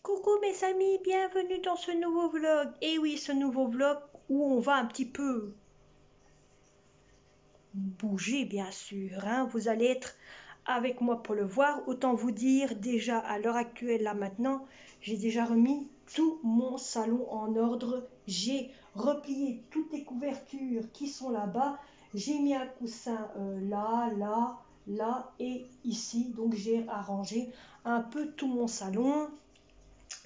Coucou mes amis, bienvenue dans ce nouveau vlog. Et oui, ce nouveau vlog où on va un petit peu bouger bien sûr, hein. Vous allez être avec moi pour le voir. Autant vous dire déjà à l'heure actuelle, là maintenant, j'ai déjà remis tout mon salon en ordre. J'ai replié toutes les couvertures qui sont là-bas. J'ai mis un coussin là et ici. Donc j'ai arrangé un peu tout mon salon.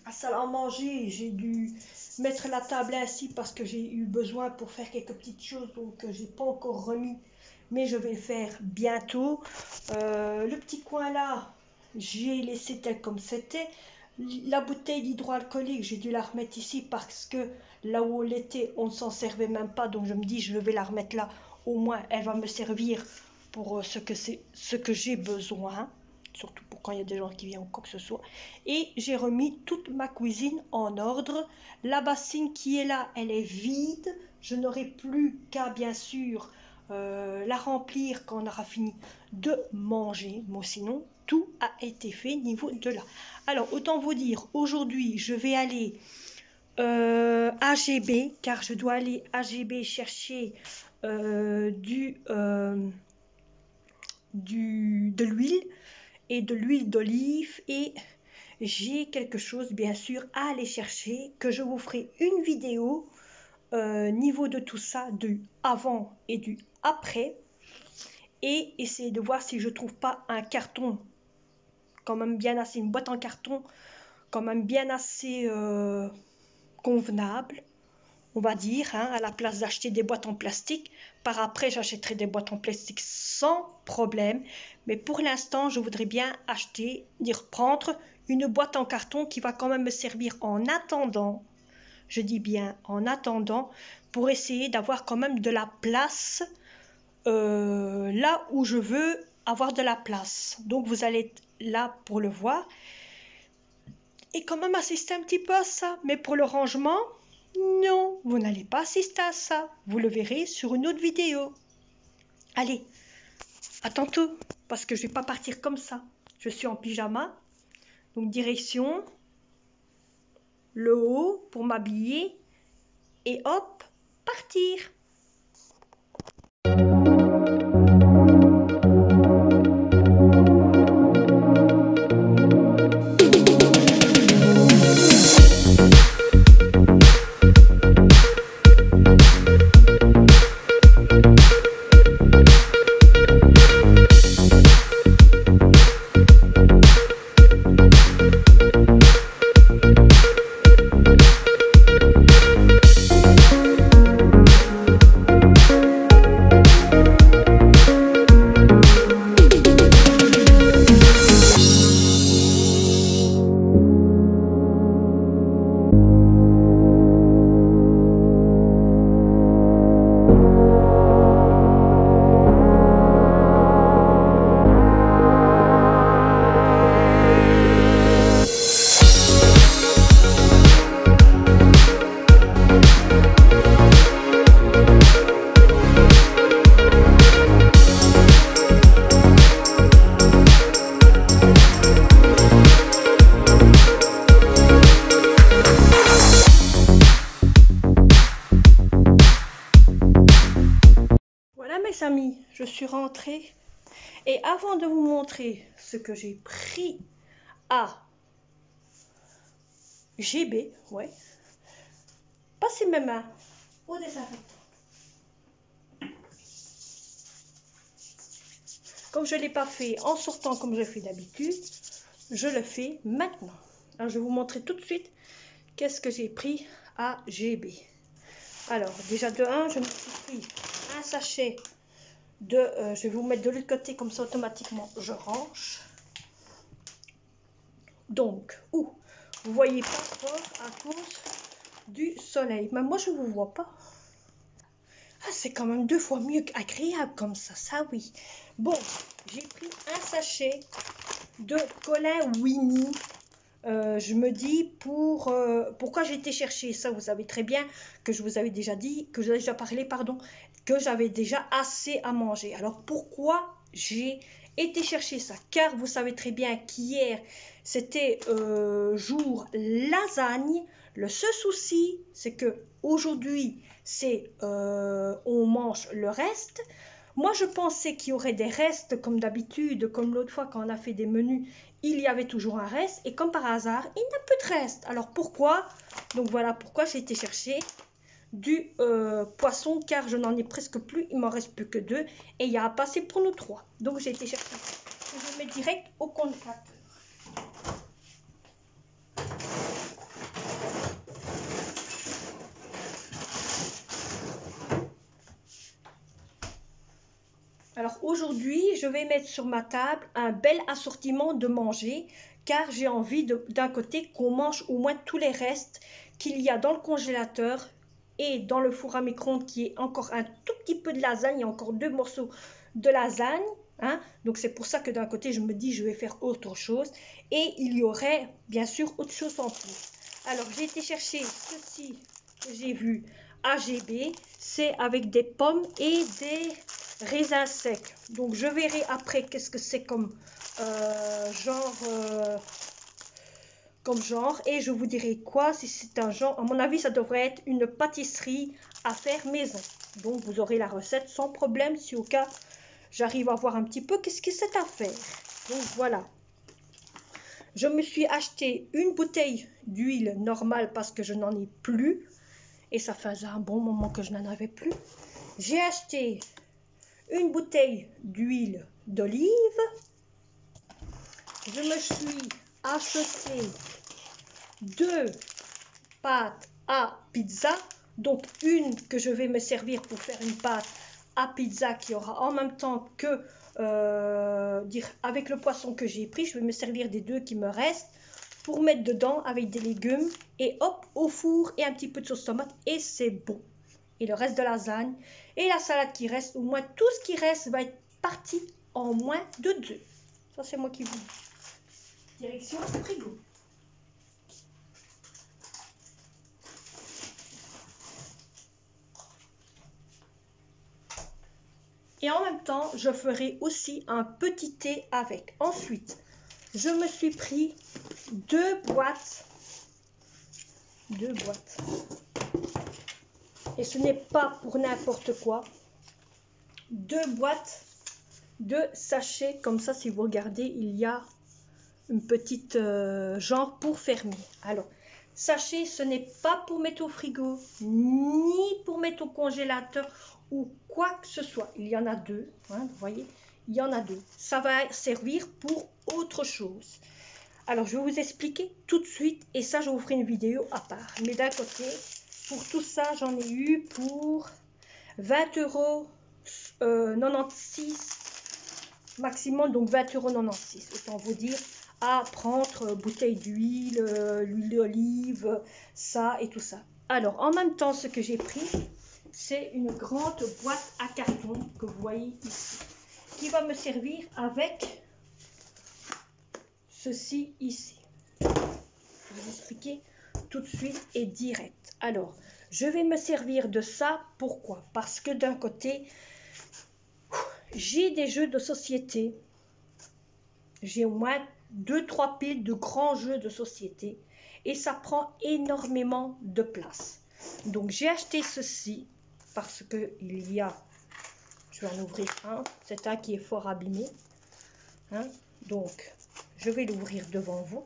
À salle à manger, j'ai dû mettre la table ainsi parce que j'ai eu besoin pour faire quelques petites choses, donc j'ai pas encore remis, mais je vais le faire bientôt. Le petit coin là, j'ai laissé tel comme c'était. La bouteille d'hydroalcoolique, j'ai dû la remettre ici parce que là où on l'était, on ne s'en servait même pas, donc je me dis je vais la remettre là, au moins elle va me servir pour ce que j'ai besoin, surtout pour quand il y a des gens qui viennent ou quoi que ce soit. Et j'ai remis toute ma cuisine en ordre. La bassine qui est là, elle est vide. Je n'aurai plus qu'à bien sûr la remplir quand on aura fini de manger. Moi sinon, tout a été fait niveau de là. Alors autant vous dire, aujourd'hui je vais aller à GB, car je dois aller à GB chercher de l'huile et de l'huile d'olive, et j'ai quelque chose bien sûr à aller chercher que je vous ferai une vidéo niveau de tout ça, du avant et du après, et essayer de voir si je trouve pas un carton quand même bien assez, une boîte en carton quand même bien assez convenable, on va dire, hein, à la place d'acheter des boîtes en plastique. Par après, j'achèterai des boîtes en plastique sans problème. Mais pour l'instant, je voudrais bien prendre une boîte en carton qui va quand même me servir en attendant. Je dis bien en attendant, pour essayer d'avoir quand même de la place là où je veux avoir de la place. Donc vous allez être là pour le voir. Et quand même assister un petit peu à ça. Mais pour le rangement, non, vous n'allez pas assister à ça. Vous le verrez sur une autre vidéo. Allez, à tantôt, parce que je ne vais pas partir comme ça. Je suis en pyjama. Donc direction le haut pour m'habiller. Et hop, partir. Mes amis, je suis rentrée et avant de vous montrer ce que j'ai pris à GB, ouais, passez mes mains au désinfectant. Comme je ne l'ai pas fait en sortant comme je fais d'habitude, je le fais maintenant. Alors, je vais vous montrer tout de suite qu'est-ce que j'ai pris à GB. Alors, déjà de 1, je me suis pris un sachet je vais vous mettre de l'autre côté, comme ça automatiquement je range. Donc, vous voyez pas fort à cause du soleil. Mais moi je vous vois pas. Ah, c'est quand même 2 fois mieux agréable comme ça oui. Bon, j'ai pris un sachet de Colin Winnie. Je me dis pourquoi j'ai été chercher ça. Vous savez très bien que je vous avais déjà dit, que j'ai déjà parlé, pardon, que j'avais déjà assez à manger. Alors pourquoi j'ai été chercher ça, car vous savez très bien qu'hier, c'était jour lasagne. Le seul souci, c'est que aujourd'hui, c'est on mange le reste. Moi, je pensais qu'il y aurait des restes comme d'habitude, comme l'autre fois quand on a fait des menus, il y avait toujours un reste. Et comme par hasard, il n'y a plus de reste. Alors pourquoi? Donc voilà pourquoi j'ai été chercher du poisson, car je n'en ai presque plus. Il m'en reste plus que 2 et il y a à passer pour nous 3. Donc j'ai été chercher ça. Je mets direct au congélateur. Alors aujourd'hui, je vais mettre sur ma table un bel assortiment de manger, car j'ai envie d'un côté qu'on mange au moins tous les restes qu'il y a dans le congélateur et dans le four à micro-ondes qui est encore un tout petit peu de lasagne, il y a encore 2 morceaux de lasagne. Hein. Donc c'est pour ça que d'un côté je me dis je vais faire autre chose et il y aurait bien sûr autre chose en plus. Alors j'ai été chercher ceci que j'ai vu AGB, c'est avec des pommes et des raisins secs. Donc je verrai après qu'est-ce que c'est comme genre et je vous dirai quoi si c'est un genre. À mon avis ça devrait être une pâtisserie à faire maison. Donc vous aurez la recette sans problème si au cas j'arrive à voir un petit peu qu'est-ce que c'est à faire. Donc voilà. Je me suis acheté une bouteille d'huile normale parce que je n'en ai plus. Et ça faisait un bon moment que je n'en avais plus. J'ai acheté une bouteille d'huile d'olive. Je me suis acheté 2 pâtes à pizza. Donc une que je vais me servir pour faire une pâte à pizza qui aura en même temps que avec le poisson que j'ai pris. Je vais me servir des 2 qui me restent pour mettre dedans avec des légumes et hop au four et un petit peu de sauce tomate et c'est bon. Et le reste de lasagne et la salade qui reste, au moins tout ce qui reste va être parti en moins de 2. Ça c'est moi qui vous dis. Direction frigo. Et en même temps, je ferai aussi un petit thé avec. Ensuite, je me suis pris 2 boîtes. 2 boîtes. Et ce n'est pas pour n'importe quoi. 2 boîtes de sachets. Comme ça, si vous regardez, il y a une petite genre pour fermer. Alors, sachez, ce n'est pas pour mettre au frigo, ni pour mettre au congélateur ou quoi que ce soit. Il y en a 2, hein, vous voyez, il y en a 2. Ça va servir pour autre chose. Alors, je vais vous expliquer tout de suite et ça, je vous ferai une vidéo à part. Mais d'un côté, pour tout ça, j'en ai eu pour 20,96 € maximum, donc 20,96 €. Autant vous dire à prendre bouteille d'huile, l'huile d'olive, ça et tout ça. Alors, en même temps, ce que j'ai pris, c'est une grande boîte à carton que vous voyez ici, qui va me servir avec ceci ici. Je vais vous expliquer tout de suite et direct. Alors, je vais me servir de ça. Pourquoi? Parce que d'un côté, j'ai des jeux de société. J'ai au moins 2-3 piles de grands jeux de société. Et ça prend énormément de place. Donc, j'ai acheté ceci parce qu'il y a... Je vais en ouvrir un. C'est un qui est fort abîmé. Hein? Donc, je vais l'ouvrir devant vous.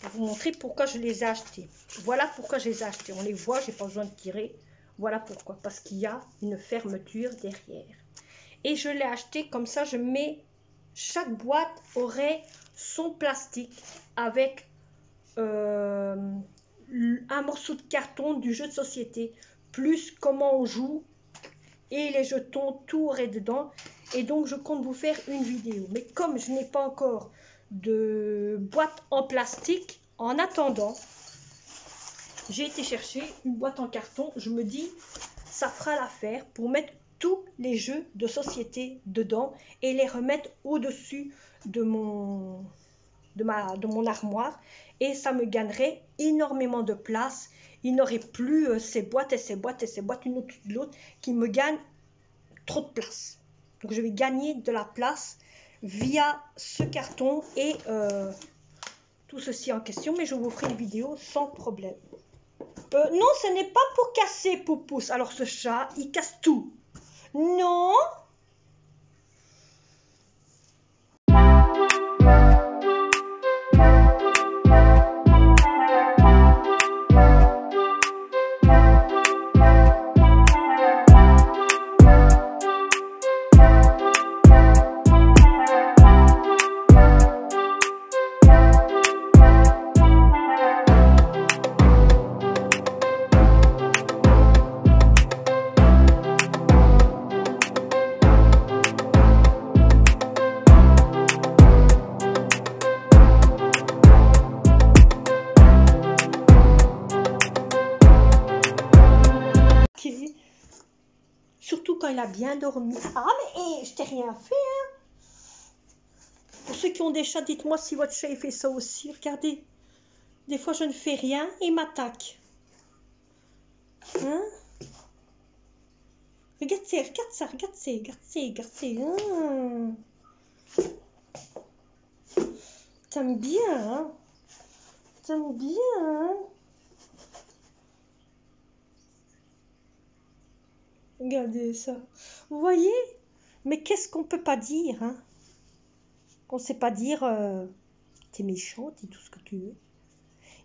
Pour vous montrer pourquoi je les ai achetés. Voilà pourquoi je les ai achetés. On les voit, j'ai pas besoin de tirer. Voilà pourquoi. Parce qu'il y a une fermeture derrière. Et je l'ai acheté comme ça. Je mets... Chaque boîte aurait son plastique avec un morceau de carton du jeu de société. Plus comment on joue. Et les jetons, tout aurait dedans. Et donc, je compte vous faire une vidéo. Mais comme je n'ai pas encore de boîte en plastique, en attendant, j'ai été chercher une boîte en carton. Je me dis, ça fera l'affaire pour mettre tous les jeux de société dedans et les remettre au-dessus de mon armoire. Et ça me gagnerait énormément de place. Il n'aurait plus ces boîtes et ces boîtes et ces boîtes, une au-dessus de l'autre, qui me gagnent trop de place. Donc je vais gagner de la place. via ce carton et tout ceci en question, mais je vous ferai une vidéo sans problème. Non, ce n'est pas pour casser, Poupousse. Alors ce chat, il casse tout. Non. Surtout quand il a bien dormi. Ah, mais je t'ai rien fait, hein. Pour ceux qui ont des chats, dites-moi si votre chat fait ça aussi. Regardez, des fois je ne fais rien et il m'attaque. Hein? Regarde ça, regarde ça. T'aimes bien, hein? T'aimes bien, hein? Regardez ça. Vous voyez? Mais qu'est-ce qu'on peut pas dire, hein? On sait pas dire t'es méchant, t'es tout ce que tu veux.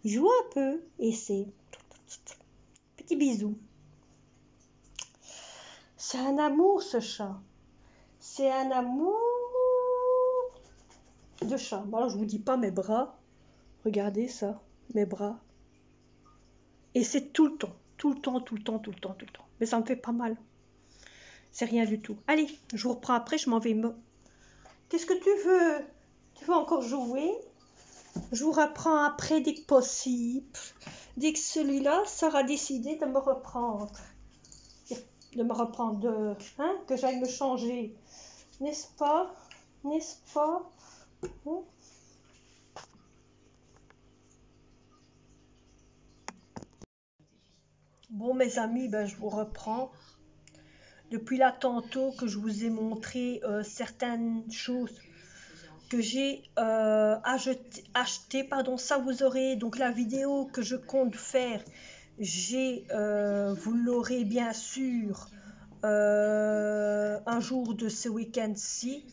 Il joue un peu et c'est petit bisou. C'est un amour ce chat. C'est un amour de chat. Bon, alors je vous dis pas mes bras. Regardez ça, mes bras. Et c'est tout le temps. Mais ça me fait pas mal. C'est rien du tout. Allez, je vous reprends après, je m'en vais. Qu'est-ce que tu veux? Tu veux encore jouer? Je vous reprends après dès que possible. Dès que celui-là sera décidé de me reprendre. Hein, que j'aille me changer. N'est-ce pas? N'est-ce pas? Hein? Bon, mes amis, ben, je vous reprends. Depuis là, tantôt que je vous ai montré certaines choses que j'ai acheté, pardon, ça vous aurez, donc la vidéo que je compte faire, vous l'aurez bien sûr un jour de ce week-end-ci,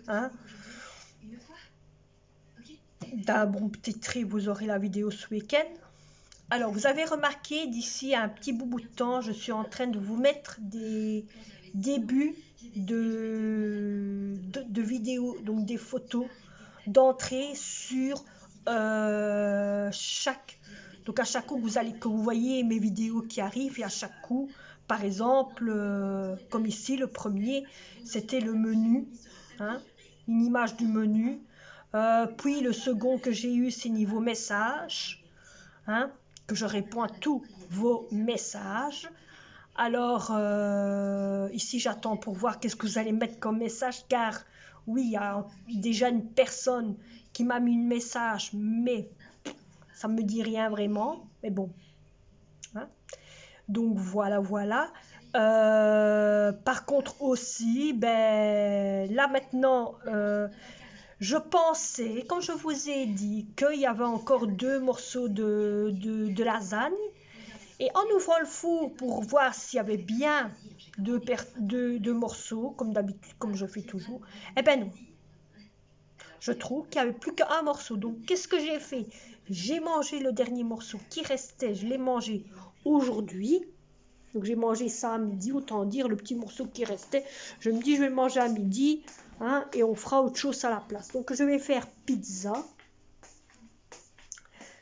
hein. D'un bon petit tri, vous aurez la vidéo ce week-end. Alors, vous avez remarqué, d'ici un petit bout de temps, je suis en train de vous mettre des débuts de vidéos, donc des photos d'entrée sur chaque... Donc, à chaque coup, que vous voyez mes vidéos qui arrivent, et à chaque coup, par exemple, comme ici, le premier, c'était le menu, hein, une image du menu. Puis, le second que j'ai eu, c'est niveau message, hein, que je réponds à tous vos messages. Alors, ici, j'attends pour voir qu'est-ce que vous allez mettre comme message, car oui, il y a déjà une personne qui m'a mis un message, mais ça ne me dit rien vraiment, mais bon. Hein. Donc, voilà. Par contre aussi, ben, là maintenant... je pensais, comme je vous ai dit, qu'il y avait encore 2 morceaux de lasagne. Et en ouvrant le four pour voir s'il y avait bien 2 morceaux, comme d'habitude, comme je fais toujours, eh ben non. Je trouve qu'il n'y avait plus qu'un morceau. Donc, qu'est-ce que j'ai fait? J'ai mangé le dernier morceau qui restait, je l'ai mangé aujourd'hui. Donc, j'ai mangé ça à midi, autant dire le petit morceau qui restait. Je me dis, je vais le manger à midi, hein, et on fera autre chose à la place. Donc, je vais faire pizza.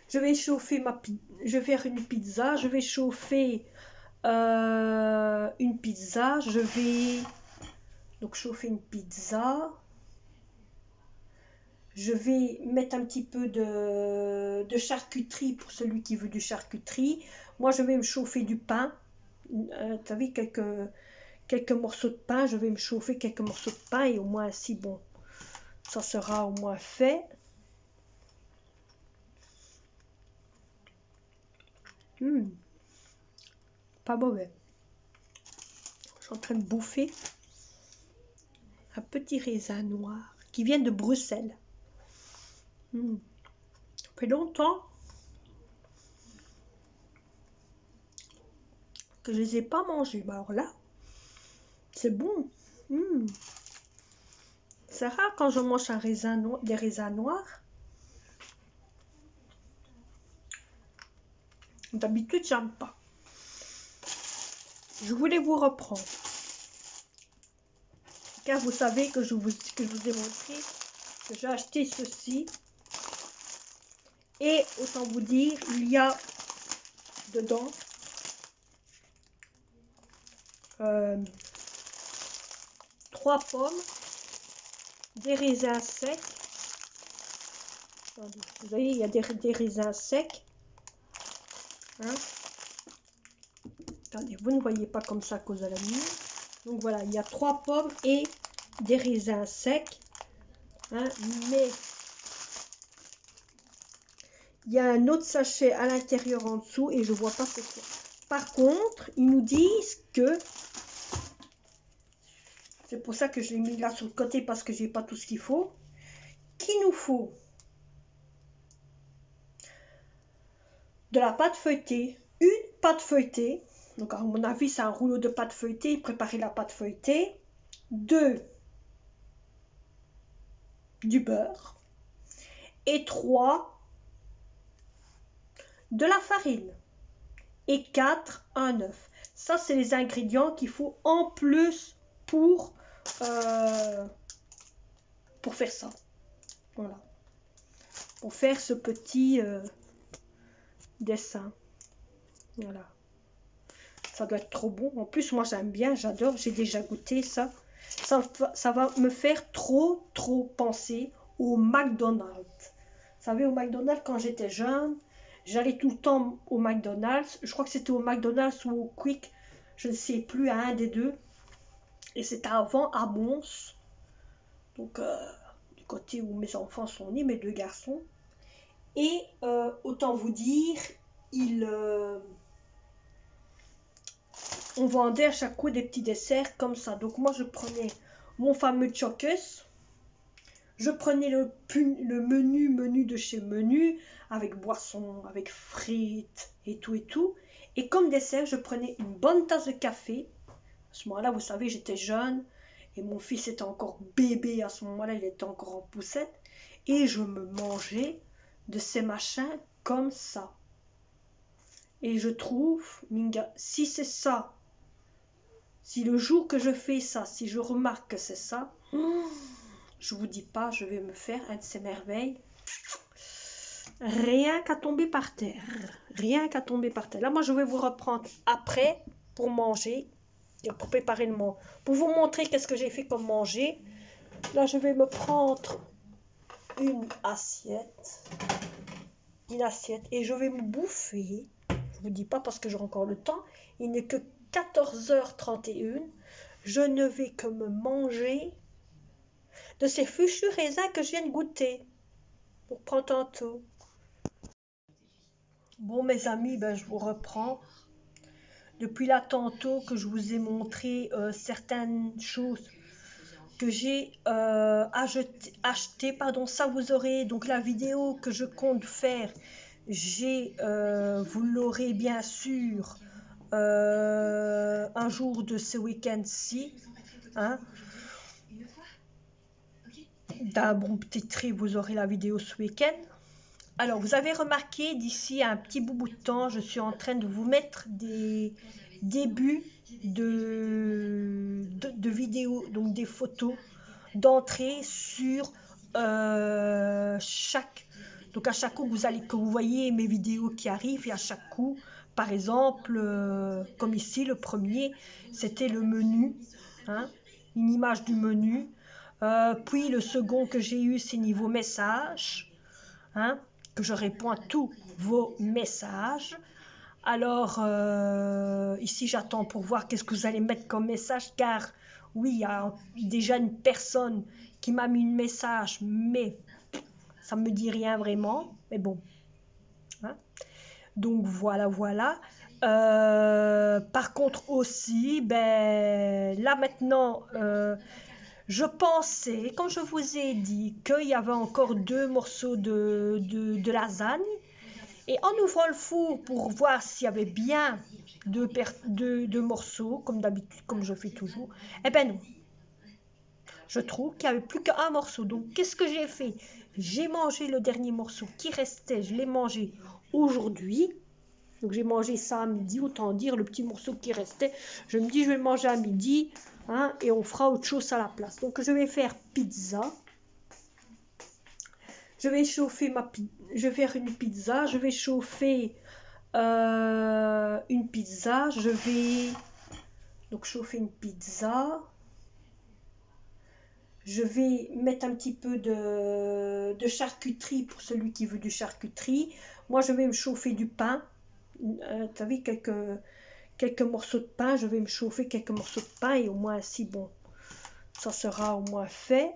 Je vais faire une pizza. Je vais chauffer une pizza. Je vais donc chauffer une pizza. Je vais mettre un petit peu de charcuterie pour celui qui veut du charcuterie. Moi, je vais me chauffer du pain. Tu as vu quelques morceaux de pain. Je vais me chauffer quelques morceaux de pain et au moins ainsi, bon, ça sera au moins fait. Pas mauvais. Je suis en train de bouffer un petit raisin noir qui viennent de Bruxelles. Ça fait longtemps que je les ai pas mangés. Bah alors là, c'est bon. C'est rare quand je mange des raisins noirs. D'habitude, j'aime pas. Je voulais vous reprendre. Car vous savez que je vous ai montré que j'ai acheté ceci. Et autant vous dire, il y a dedans 3 pommes, des raisins secs. Attendez, vous voyez, il y a des raisins secs. Hein? Attendez, vous ne voyez pas comme ça à cause de la lumière. Donc voilà, il y a 3 pommes et des raisins secs. Hein? Mais il y a un autre sachet à l'intérieur en dessous et je vois pas ce que c'est. Par contre, ils nous disent que c'est pour ça que je l'ai mis là sur le côté parce que j'ai pas tout ce qu'il faut. Qu'il nous faut de la pâte feuilletée, une pâte feuilletée. Donc à mon avis, c'est un rouleau de pâte feuilletée. Préparez la pâte feuilletée. 2 du beurre et 3 de la farine et 4 un œuf. Ça, c'est les ingrédients qu'il faut en plus pour faire ça. Voilà. Pour faire ce petit dessin. Voilà. Ça doit être trop bon. En plus, moi, j'aime bien, j'adore. J'ai déjà goûté ça. Ça va me faire trop penser au McDonald's. Vous savez, au McDonald's, quand j'étais jeune, j'allais tout le temps au McDonald's. Je crois que c'était au McDonald's ou au Quick. Je ne sais plus, à un des deux. Et c'était avant à Mons. Donc, du côté où mes enfants sont nés, mes 2 garçons. Et autant vous dire, on vendait à chaque coup des petits desserts comme ça. Donc moi, je prenais mon fameux Chocus. Je prenais le menu de chez Menu, avec boisson, avec frites et tout et tout. Et comme dessert, je prenais une bonne tasse de café. À ce moment-là, vous savez, j'étais jeune. Et mon fils était encore bébé à ce moment-là, il était encore en poussette. Et je me mangeais de ces machins comme ça. Et je trouve, Minga, si c'est ça, si le jour que je fais ça, si je remarque que c'est ça, je vous dis pas, je vais me faire un de ces merveilles. Rien qu'à tomber par terre. Rien qu'à tomber par terre. Là, moi, je vais vous reprendre après pour manger. Pour préparer le mot. Pour vous montrer qu'est-ce que j'ai fait comme manger. Là, je vais me prendre une assiette. Et je vais me bouffer. Je vous dis pas parce que j'aurai encore le temps. Il n'est que 14h31. Je ne vais que me manger de ces fichus raisins que je viens de goûter. Pour prendre tantôt. Bon, mes amis, ben, je vous reprends. Depuis là tantôt que je vous ai montré certaines choses que j'ai acheté, ça vous aurez donc la vidéo que je compte faire. Vous l'aurez bien sûr un jour de ce week-end-ci. Hein. D'un bon petit tri, vous aurez la vidéo ce week-end. Alors, vous avez remarqué, d'ici un petit bout de temps, je suis en train de vous mettre des débuts de vidéos, donc des photos d'entrée sur chaque... Donc, à chaque coup, que vous voyez mes vidéos qui arrivent, et à chaque coup, par exemple, comme ici, le premier, c'était le menu, hein, une image du menu. Puis, le second que j'ai eu, c'est niveau message, hein, que je réponds à tous vos messages. Alors, ici, j'attends pour voir qu'est-ce que vous allez mettre comme message, car oui, il y a déjà une personne qui m'a mis un message, mais ça ne me dit rien vraiment, mais bon. Hein. Donc, voilà. Par contre aussi, ben, là maintenant, Je pensais, comme je vous ai dit, qu'il y avait encore 2 morceaux de lasagne. Et en ouvrant le four pour voir s'il y avait bien deux morceaux, comme d'habitude, comme je fais toujours, eh ben non. Je trouve qu'il n'y avait plus qu'un morceau. Donc, qu'est-ce que j'ai fait? J'ai mangé le dernier morceau qui restait. Je l'ai mangé aujourd'hui. Donc, j'ai mangé ça à midi. Autant dire, le petit morceau qui restait. Je me dis, je vais le manger à midi. Hein, et on fera autre chose à la place. Donc, je vais faire pizza. Je vais chauffer je vais faire une pizza. Je vais chauffer une pizza. Je vais donc chauffer une pizza. Je vais mettre un petit peu de charcuterie pour celui qui veut du charcuterie. Moi, je vais me chauffer du pain. Tu savez, quelques morceaux de pain. Je vais me chauffer quelques morceaux de pain et au moins ainsi, bon, ça sera au moins fait.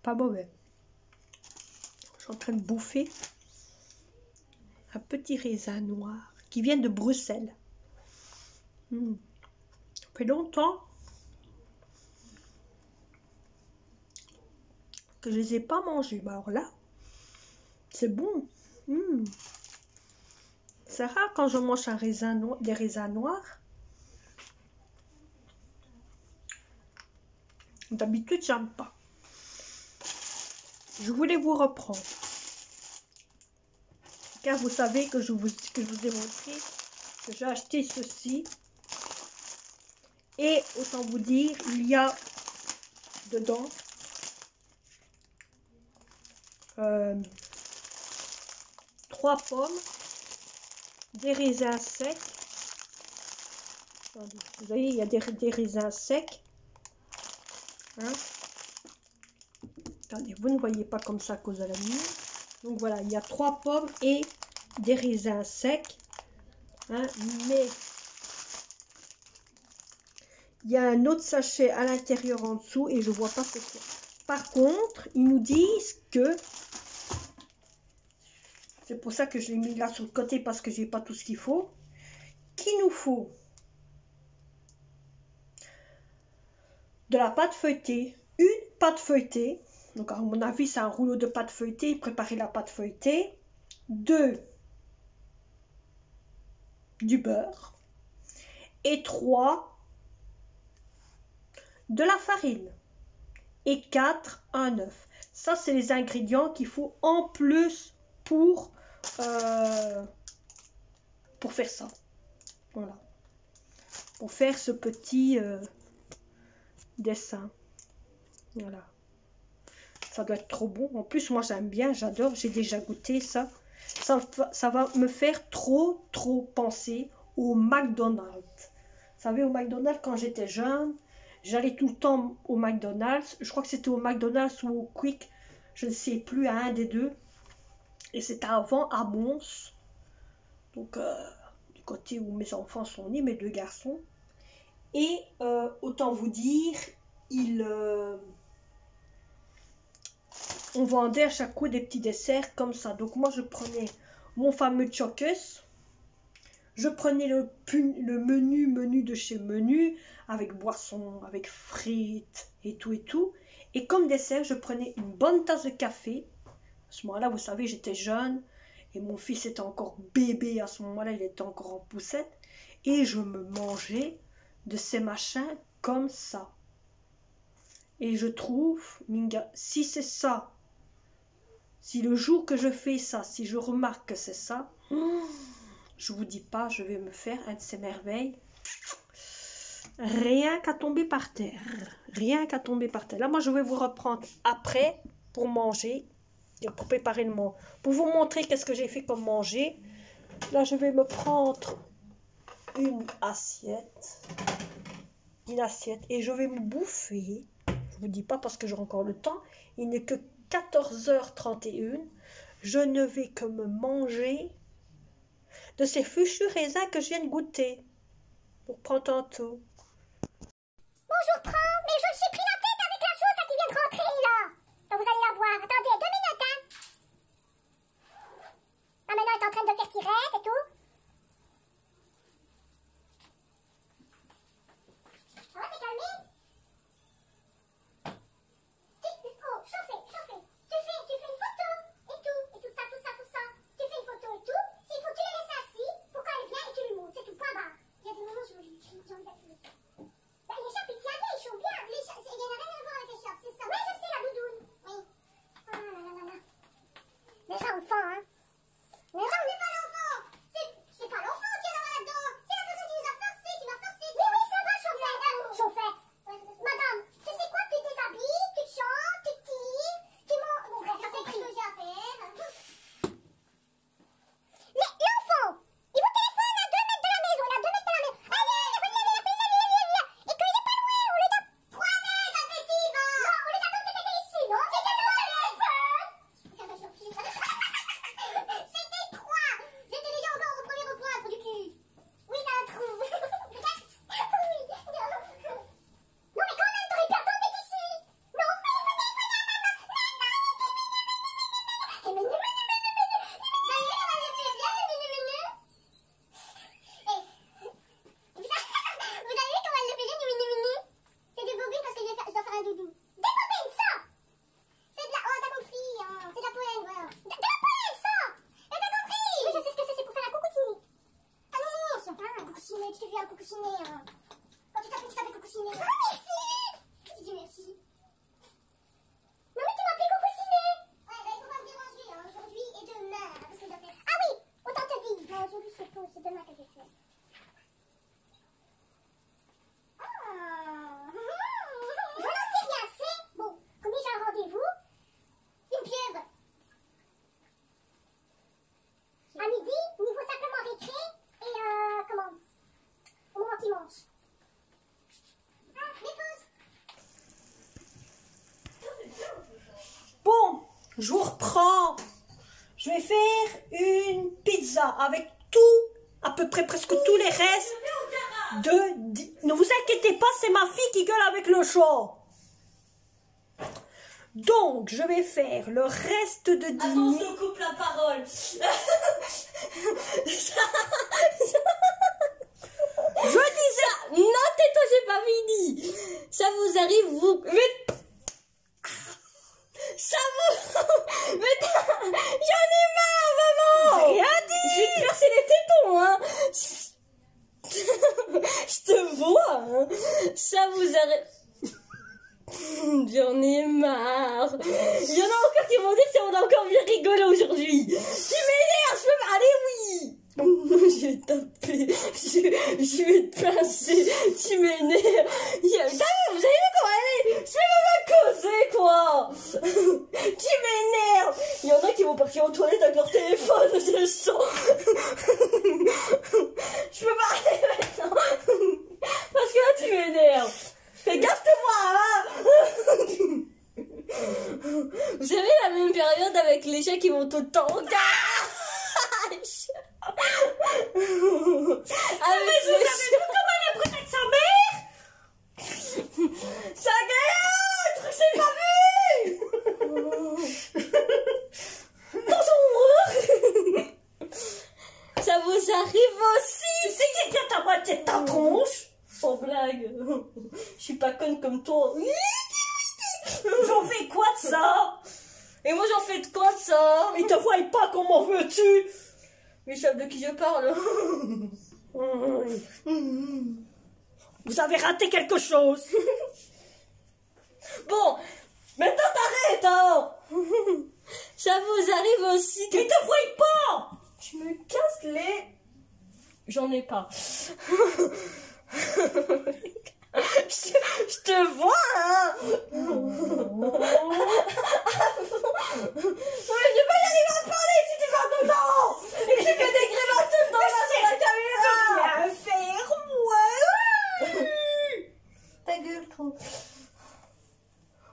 Pas mauvais. Je suis en train de bouffer un petit raisin noir qui vient de Bruxelles. Ça fait longtemps que je les ai pas mangés. Mais alors là, c'est bon. C'est rare quand je mange des raisins noirs. D'habitude, j'aime pas. Je voulais vous reprendre. Car vous savez que je vous ai montré que j'ai acheté ceci. Et autant vous dire, il y a dedans 3 pommes, des raisins secs. Attendez, vous voyez, il y a des raisins secs. Hein? Attendez, vous ne voyez pas comme ça à cause de la lumière. Donc voilà, il y a 3 pommes et des raisins secs. Hein? Mais il y a un autre sachet à l'intérieur en dessous et je vois pas ce que c'est. Par contre, ils nous disent que c'est pour ça que je l'ai mis là sur le côté parce que j'ai pas tout ce qu'il faut. Qu'il nous faut de la pâte feuilletée, une pâte feuilletée. Donc à mon avis, c'est un rouleau de pâte feuilletée. Préparez la pâte feuilletée. 2 du beurre. Et 3 de la farine. Et 4 un œuf. Ça, c'est les ingrédients qu'il faut en plus pour faire ça. Voilà. Pour faire ce petit dessin. Voilà. Ça doit être trop bon. En plus, moi, j'aime bien, j'adore. J'ai déjà goûté ça. Ça va me faire trop penser au McDonald's. Vous savez, au McDonald's, quand j'étais jeune, j'allais tout le temps au McDonald's. Je crois que c'était au McDonald's ou au Quick. Je ne sais plus, à un des deux. Et c'était avant à Mons. Donc, du côté où mes enfants sont nés, mes 2 garçons. Et autant vous dire, on vendait à chaque coup des petits desserts comme ça. Donc moi, je prenais mon fameux Chocus. Je prenais le menu de chez Menu, avec boisson, avec frites et tout et tout. Et comme dessert, je prenais une bonne tasse de café. À ce moment-là, vous savez, j'étais jeune. Et mon fils était encore bébé à ce moment-là, il était encore en poussette. Et je me mangeais de ces machins comme ça. Et je trouve, Minga, si c'est ça, si le jour que je fais ça, si je remarque que c'est ça, je vous dis pas, je vais me faire un de ces merveilles. Rien qu'à tomber par terre. Rien qu'à tomber par terre. Là, moi, je vais vous reprendre après pour manger. Pour préparer le mot. Pour vous montrer qu'est-ce que j'ai fait comme manger. Là, je vais me prendre une assiette. Et je vais me bouffer. Je vous dis pas parce que j'aurai encore le temps. Il n'est que 14h31. Je ne vais que me manger de ces fichus raisins que je viens de goûter. Pour prendre tantôt. Bonjour Tran, mais je me suis pris la tête avec la chose là qui vient de rentrer là. Donc vous allez la voir. Attendez, 2 minutes hein. Ah maintenant elle est en train de faire tirette et tout. je vous reprends. Je vais faire une pizza avec tout, à peu près presque tous les restes Ne vous inquiétez pas, c'est ma fille qui gueule avec le chat. Donc, je vais faire le reste de dîner. Attends, je te coupe la parole. Je disais... Non, tais-toi, j'ai pas fini. Ça vous arrive, vous... Ça vous... Mais j'en ai marre, maman. J'ai rien dit. Je vais te percer les tétons, hein. Je te vois, hein. Ça vous arrive... J'en ai marre. Il y en a encore qui vont dire que on a encore bien rigolé aujourd'hui. Tu m'énerves, je peux... Allez, oui. Je vais taper. Je vais te pincer. Tu m'énerves. Vous avez vu comment elle est? Je vais pas causer, quoi. Tu m'énerves. Il y en a qui vont partir aux toilettes avec leur téléphone, je le sens. Je peux pas aller maintenant. Parce que là, tu m'énerves. Fais gaffe de moi, hein. Vous savez, la même période avec les chats qui vont tout le temps au garage. Avec Vous avez vu comment elle est brute avec sa mère? ça gagne, c'est pas vu. Ça vous arrive aussi? Tu sais qu'il y a ta moitié de ta tronche? Sans blague. Je suis pas conne comme toi. J'en fais quoi de ça? Et moi j'en fais de quoi de ça? Ils te voient pas, comment veux-tu? Mais je sais de qui je parle. Vous avez raté quelque chose. Bon, maintenant t'arrêtes, hein. Ça vous arrive aussi que... Ils te voient pas. Tu me casses les... J'en ai pas. Je te vois, hein. Mais je vais pas y arriver à parler si tu parles dedans. Et tu fais des grimaces tout le temps là sur la caméra. Bien faire, moi. Ta gueule, trop.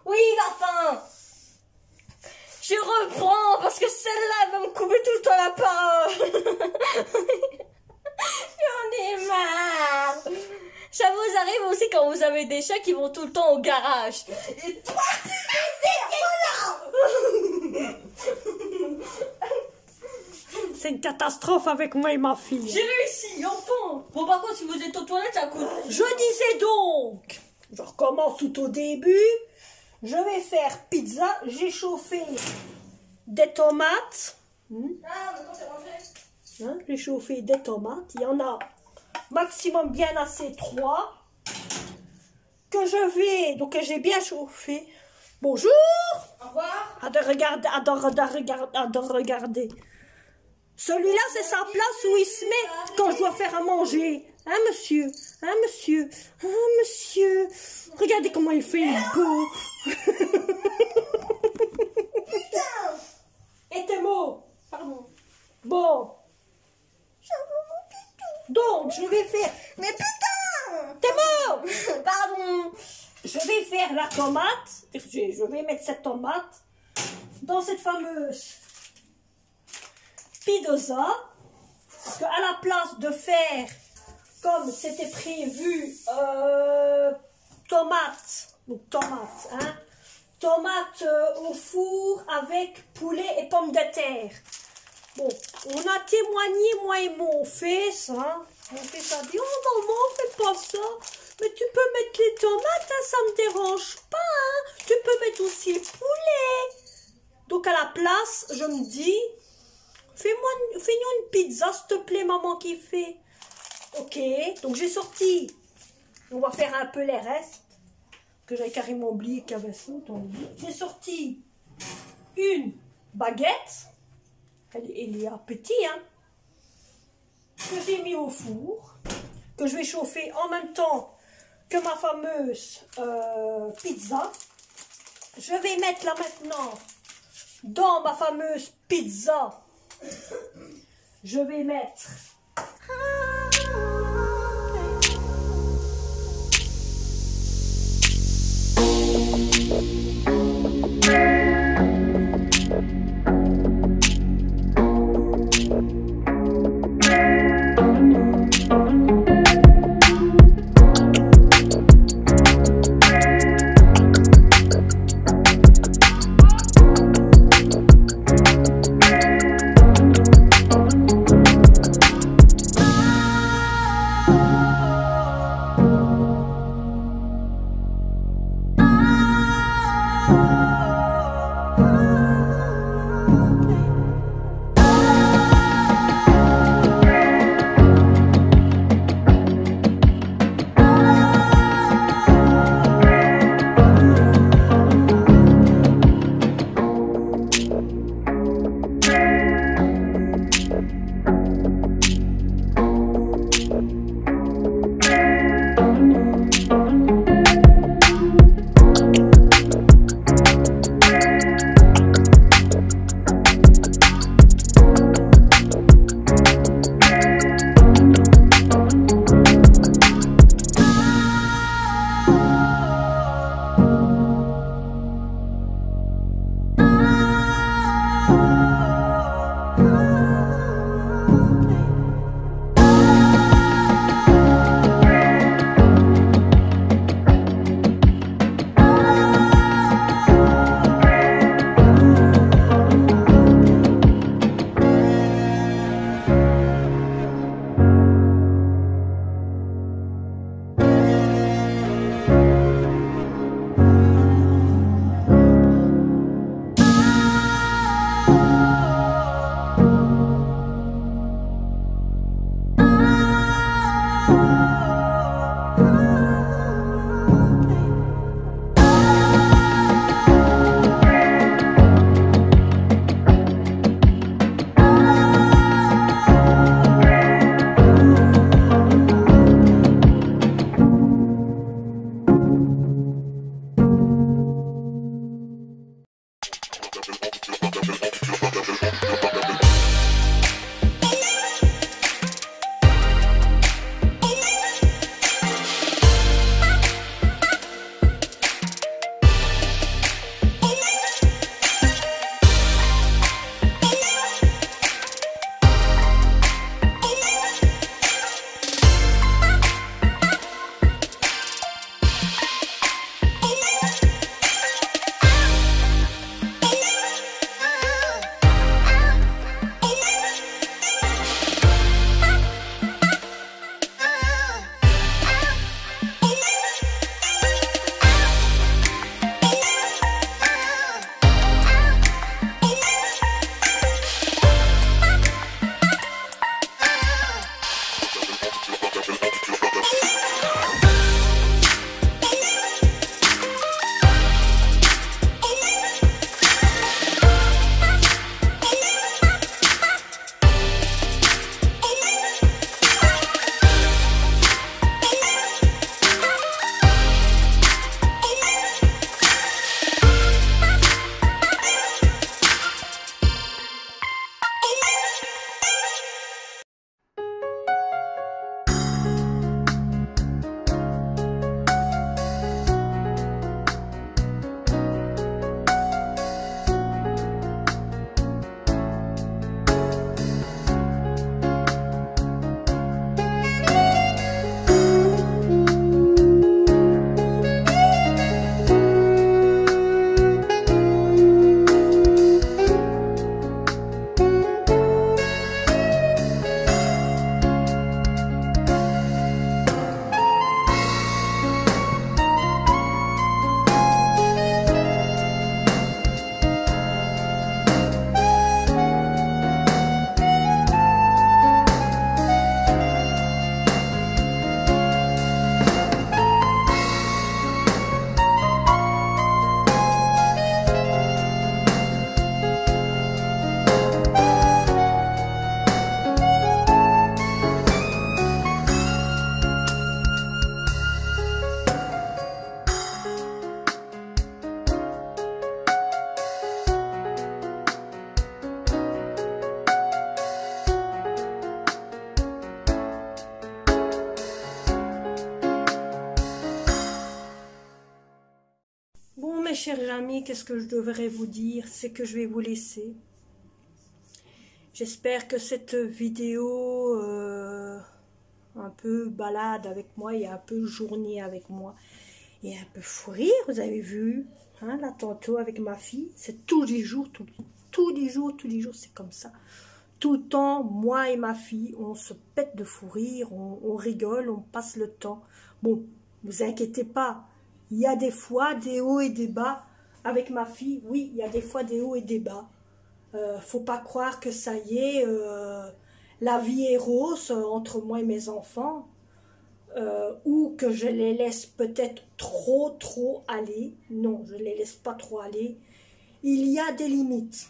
Oui, la fin. Je reprends parce que celle-là elle va me couper tout le temps la parole. J'en ai marre. Ça vous arrive aussi quand vous avez des chats qui vont tout le temps au garage. Et toi, C'est une catastrophe avec moi et ma fille. j'ai réussi, enfin. Bon, par contre, si vous êtes aux toilettes, ça coûte. Je disais donc, je recommence tout au début. Je vais faire pizza. J'ai chauffé des tomates. Ah, mais quand c'est rentré. Hein, j'ai chauffé des tomates. Il y en a maximum bien assez 3. Que je vais, donc que j'ai bien chauffé. Bonjour. Au revoir. Adore regarder. Celui-là, c'est sa place où il se met quand je dois faire à manger. Hein, monsieur? Hein, monsieur? Hein, monsieur? Regardez comment il fait, il est beau. Et tes mots? Pardon. Bon. Donc, je vais faire... Mais putain. Tes mots? Pardon. Je vais faire la tomate. Je vais mettre cette tomate dans cette fameuse pizza. Parce qu'à la place de faire, comme c'était prévu, tomate. Donc tomate, hein. Tomate au four avec poulet et pommes de terre. Bon, on a témoigné, moi et mon fils, hein. Mon fils a dit, oh maman, fais pas ça. Mais tu peux mettre les tomates, hein, ça me dérange pas, hein. Tu peux mettre aussi le poulet. Donc à la place, je me dis, fais-nous une pizza, s'il te plaît, maman qui fait. Ok, donc j'ai sorti, on va faire un peu les restes, que j'avais carrément oublié qu'il y avait ça. J'ai sorti une baguette, elle est à petit, hein, que j'ai mis au four, que je vais chauffer en même temps que ma fameuse pizza. Je vais mettre là maintenant dans ma fameuse pizza. Je vais mettre chers amis, qu'est-ce que je devrais vous dire? C'est que je vais vous laisser. J'espère que cette vidéo, un peu balade avec moi et un peu journée avec moi, et un peu fou rire, vous avez vu, hein, là tantôt avec ma fille, c'est tous les jours, tous les jours, c'est comme ça. Tout le temps, moi et ma fille, on se pète de fou rire, on rigole, on passe le temps. Bon, vous inquiétez pas, il y a des fois des hauts et des bas avec ma fille, oui, il y a des fois des hauts et des bas. Faut pas croire que ça y est, la vie est rose entre moi et mes enfants, ou que je les laisse peut-être trop aller. Non, je les laisse pas trop aller. Il y a des limites.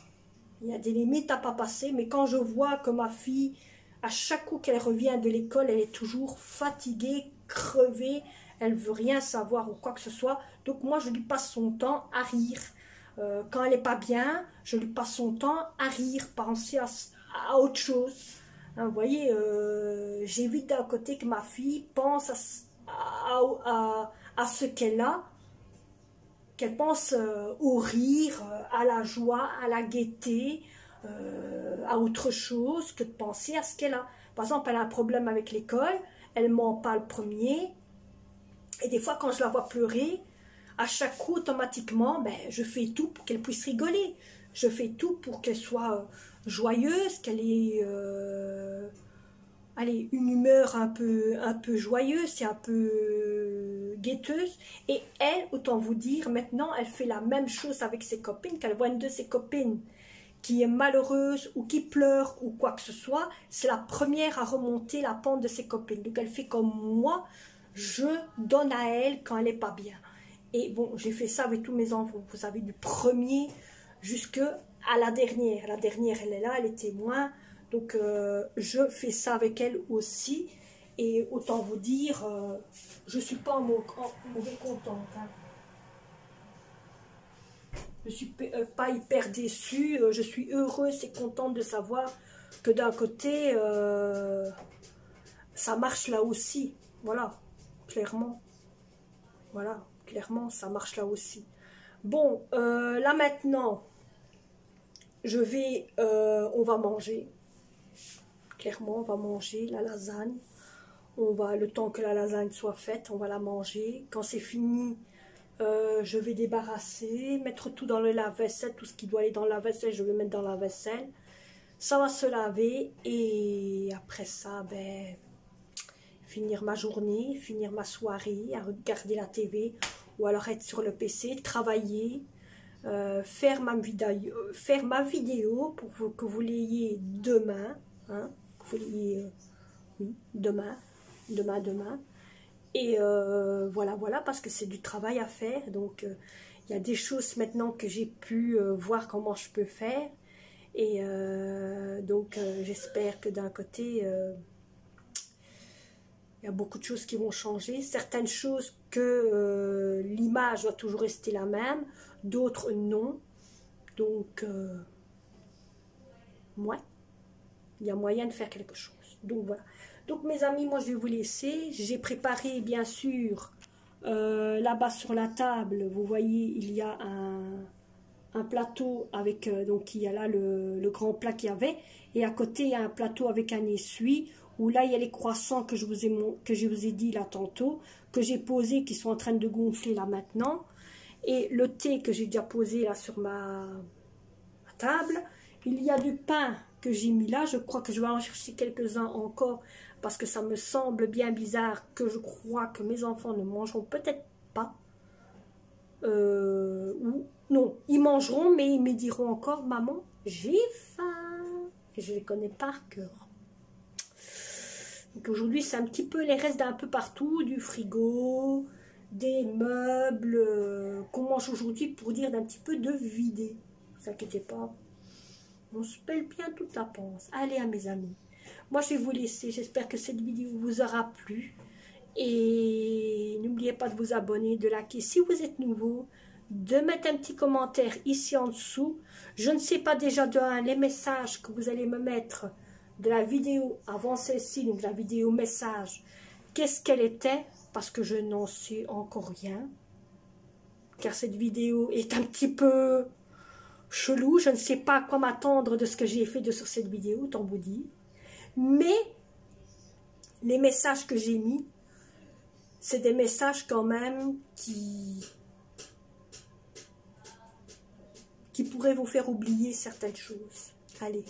Il y a des limites à pas passer, mais quand je vois que ma fille, à chaque coup qu'elle revient de l'école, elle est toujours fatiguée, crevée, elle veut rien savoir ou quoi que ce soit. Donc moi, je lui passe son temps à rire. Quand elle n'est pas bien, je lui passe son temps à rire, penser à autre chose. Hein, vous voyez, j'évite d'un côté que ma fille pense à ce qu'elle a, qu'elle pense au rire, à la joie, à la gaieté, à autre chose que de penser à ce qu'elle a. Par exemple, elle a un problème avec l'école, elle m'en parle premier, et des fois quand je la vois pleurer, à chaque coup, automatiquement, ben, je fais tout pour qu'elle puisse rigoler. Je fais tout pour qu'elle soit joyeuse, qu'elle ait allez, une humeur un peu joyeuse et un peu guetteuse. Et elle, autant vous dire, maintenant, elle fait la même chose avec ses copines. Qu'elle voit une de ses copines qui est malheureuse ou qui pleure ou quoi que ce soit, c'est la première à remonter la pente de ses copines. Donc elle fait comme moi, je donne à elle quand elle n'est pas bien. Et bon, j'ai fait ça avec tous mes enfants, vous savez, du premier jusqu'à la dernière. La dernière, elle est là, elle est témoin. Donc, je fais ça avec elle aussi. Et autant vous dire, je ne suis pas en mauvais contente. Hein. Je ne suis pas hyper déçue. Je suis heureuse et contente de savoir que d'un côté, ça marche là aussi. Voilà, clairement. Voilà. Clairement, ça marche là aussi. Bon, là maintenant, on va manger. Clairement, on va manger la lasagne. Le temps que la lasagne soit faite, on va la manger. Quand c'est fini, je vais débarrasser, mettre tout dans le lave-vaisselle. Tout ce qui doit aller dans la vaisselle, je vais mettre dans la vaisselle. Ça va se laver et après ça, ben, finir ma journée, finir ma soirée, à regarder la TV ou alors être sur le PC, travailler, faire ma vidéo pour que vous l'ayez demain, hein, que vous l'ayez oui, demain. Et voilà, parce que c'est du travail à faire, donc il y a des choses maintenant que j'ai pu voir comment je peux faire, et donc j'espère que d'un côté... il y a beaucoup de choses qui vont changer. Certaines choses que l'image doit toujours rester la même, d'autres non. Donc, ouais, il y a moyen de faire quelque chose. Donc, voilà. Donc, mes amis, moi, je vais vous laisser. J'ai préparé, bien sûr, là-bas sur la table, vous voyez, il y a un plateau avec, donc, il y a là le grand plat qu'il y avait. Et à côté, il y a un plateau avec un essuie. Où là, il y a les croissants que je vous ai dit là tantôt, que j'ai posés, qui sont en train de gonfler là maintenant. Et le thé que j'ai déjà posé là sur ma table. Il y a du pain que j'ai mis là. Je crois que je vais en chercher quelques-uns encore, parce que ça me semble bien bizarre que je crois que mes enfants ne mangeront peut-être pas. Ou non, ils mangeront, mais ils me diront encore, maman, j'ai faim. Et je les connais par cœur. Donc aujourd'hui, c'est un petit peu les restes d'un peu partout, du frigo, des meubles qu'on mange aujourd'hui, pour dire d'un petit peu de vider. Ne vous inquiétez pas, on se pèle bien toute la panse. Allez, mes amis, moi je vais vous laisser. J'espère que cette vidéo vous aura plu. Et n'oubliez pas de vous abonner, de liker si vous êtes nouveau, de mettre un petit commentaire ici en dessous. Je ne sais pas déjà les messages que vous allez me mettre de la vidéo avant celle-ci, donc la vidéo message, qu'est-ce qu'elle était, parce que je n'en sais encore rien. car cette vidéo est un petit peu chelou. Je ne sais pas quoi m'attendre de ce que j'ai fait sur cette vidéo, autant vous dire. Mais les messages que j'ai mis, c'est des messages quand même qui pourraient vous faire oublier certaines choses. Allez,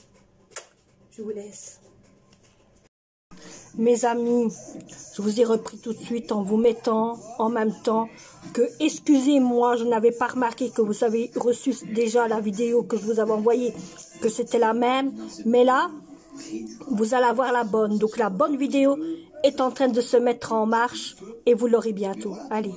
je vous laisse. Mes amis, je vous ai repris tout de suite en vous mettant en même temps que, excusez-moi, je n'avais pas remarqué que vous avez reçu déjà la vidéo que je vous avais envoyée, que c'était la même, mais là, vous allez avoir la bonne. Donc la bonne vidéo est en train de se mettre en marche et vous l'aurez bientôt. Allez.